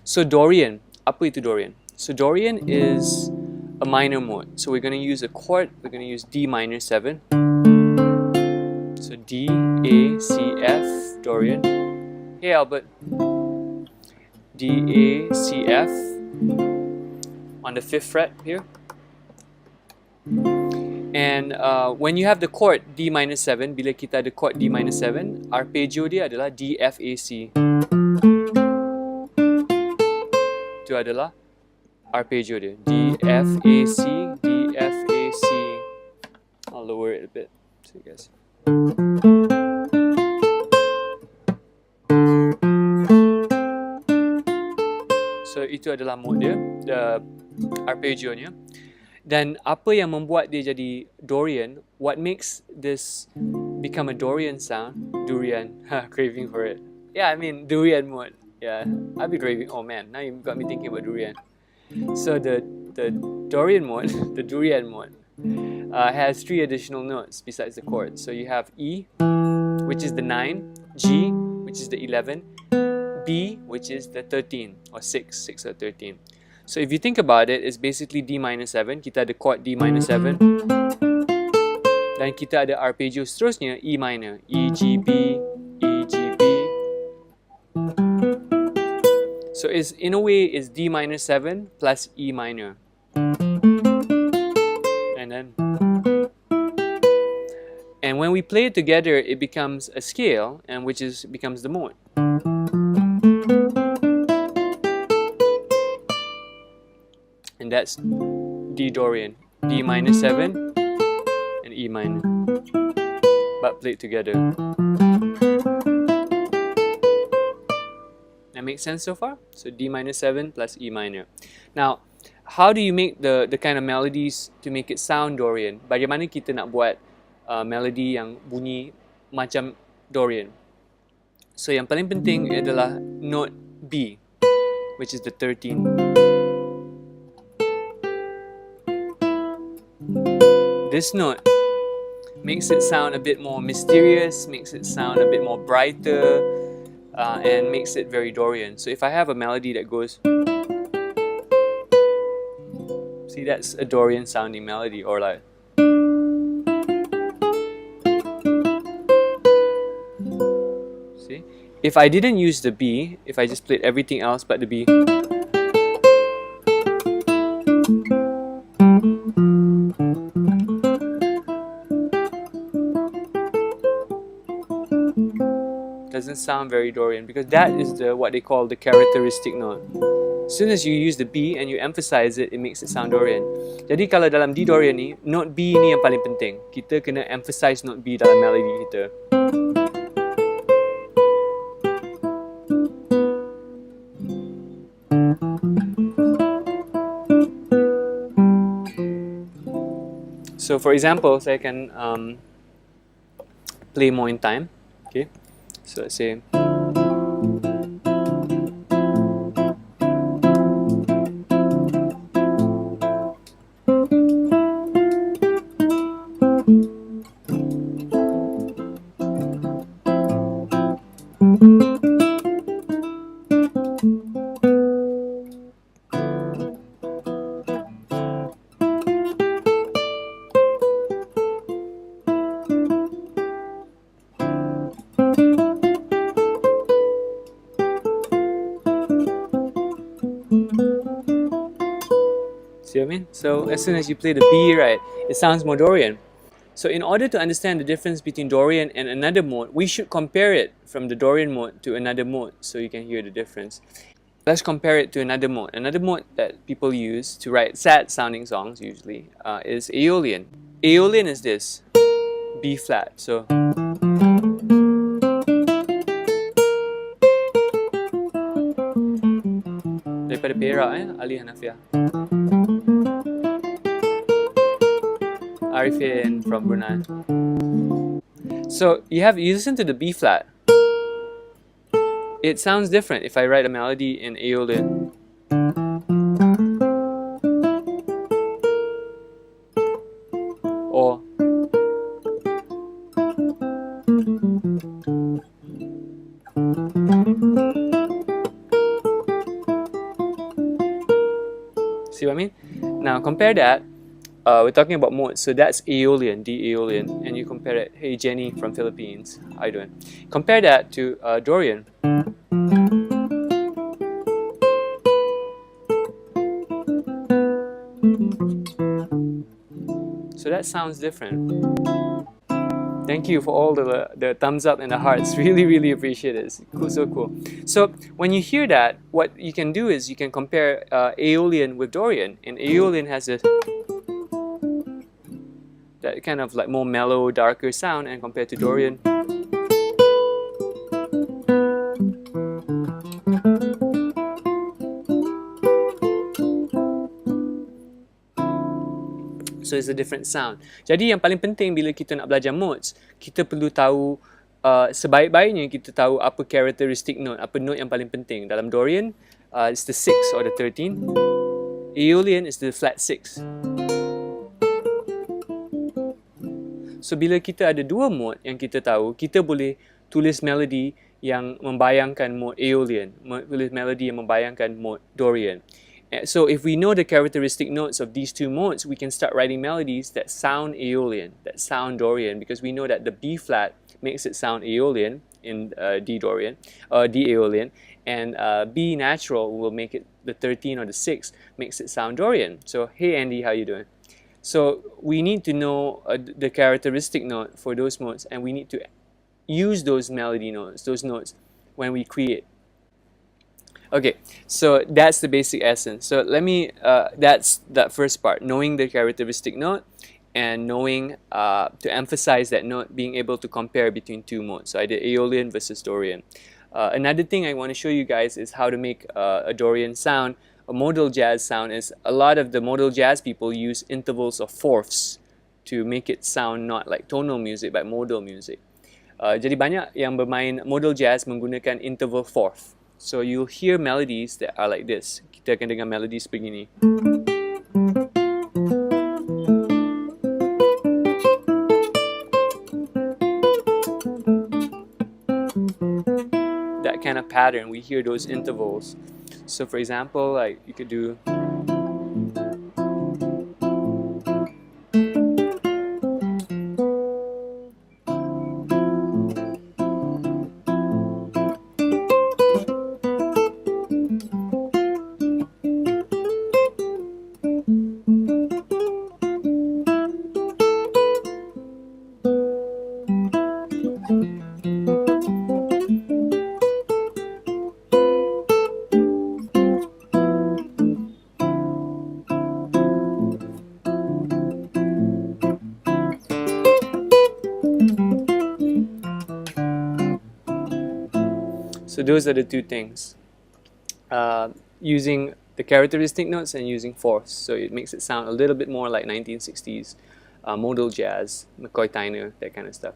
So Dorian, apa itu Dorian? So Dorian is a minor mode. So we're going to use a chord. We're going to use D minor 7. So D, A, C, F, Dorian. Hey Albert. D, A, C, F on the 5th fret here. And when you have the chord D minor 7, bila kita ada chord D minor 7, arpeggio dia adalah D, F, A, C. Itu adalah arpeggio dia. D, F, A, C, D, F, A, C. I'll lower it a bit so you guys. So itu adalah mode dia, the arpeggio-nya. Dan apa yang membuat dia jadi Dorian, what makes this become a Dorian sound, durian, craving for it. Yeah, I mean durian mode. Yeah, I'll be craving, oh man, now you got me thinking about durian. So the Dorian mode, the durian mode, has 3 additional notes besides the chords. So you have E, which is the 9, G, which is the 11, B, which is the 13, or 6 or 13. So if you think about it, it's basically D minor 7. Kita ada chord D minor 7. Dan kita ada arpeggio seterusnya E minor. E, G, B, E, G, B. So it's, in a way, it's D minor 7 plus E minor. And when we play it together, it becomes a scale, and which becomes the mode. And that's D Dorian, D minor 7 and E minor, but played together. That makes sense so far? So D minor 7 plus E minor. Now, how do you make the kind of melodies to make it sound Dorian? Bagaimana kita nak buat melody yang bunyi macam Dorian? So yang paling penting adalah note B, which is the 13. This note makes it sound a bit more mysterious, makes it sound a bit more brighter, and makes it very Dorian. So if I have a melody that goes, see, that's a Dorian sounding melody, or like, see? If I didn't use the B, if I just played everything else but the B, doesn't sound very Dorian, because that is what they call the characteristic note. As soon as you use the B and you emphasize it, it makes it sound Dorian. Jadi kalau dalam D Dorian ni, note B ni yang paling penting. Kita kena emphasize note B dalam melody kita. So for example, saya can play more in time. Okay. So let's say see what I mean? So as soon as you play the B, right, it sounds more Dorian. So in order to understand the difference between Dorian and another mode, we should compare it from the Dorian mode to another mode so you can hear the difference. Let's compare it to another mode. Another mode that people use to write sad sounding songs usually is Aeolian. Aeolian is this, B flat. So daripada Perak, Ali Hanafiah. Arifin from Brunei. So you listen to the B flat. It sounds different if I write a melody in Aeolian. Or See what I mean? Now compare that. We're talking about modes, so that's Aeolian, D Aeolian, and you compare it. Hey Jenny from Philippines, how you doing? Compare that to Dorian. So that sounds different. Thank you for all the thumbs up and the hearts. Really appreciate it. It's cool, so cool. So when you hear that, what you can do is you can compare Aeolian with Dorian, and Aeolian has that kind of like more mellow, darker sound, and compared to Dorian. So it's a different sound. Jadi yang paling penting bila kita nak belajar modes, kita perlu tahu sebaik-baiknya kita tahu apa characteristic note, apa note yang paling penting. Dalam Dorian, it's the 6 or the 13. Aeolian is the flat 6. So bila kita ada dua mode yang kita tahu, kita boleh tulis melody yang membayangkan mode Aeolian, tulis melody yang membayangkan mode Dorian. So if we know the characteristic notes of these two modes, we can start writing melodies that sound Aeolian, that sound Dorian, because we know that the B flat makes it sound Aeolian in D Dorian, D Aeolian, and B natural will make it the 13 or the 6 makes it sound Dorian. So hey Andy, how you doing? So we need to know the characteristic note for those modes, and we need to use those melody notes, those notes, when we create. Okay, so that's the basic essence. So let me, that's that first part, knowing the characteristic note and knowing to emphasize that note, being able to compare between two modes. So I did Aeolian versus Dorian. Another thing I want to show you guys is how to make a Dorian sound, a modal jazz sound. Is a lot of the modal jazz people use intervals of fourths to make it sound not like tonal music but modal music. Jadi banyak yang bermain modal jazz menggunakan interval fourth. So you'll hear melodies that are like this. Kita akan dengar melodies begini. That kind of pattern, we hear those intervals. So for example, like you could do. So those are the two things, using the characteristic notes and using fourths. So it makes it sound a little bit more like 1960s modal jazz, McCoy Tyner, that kind of stuff.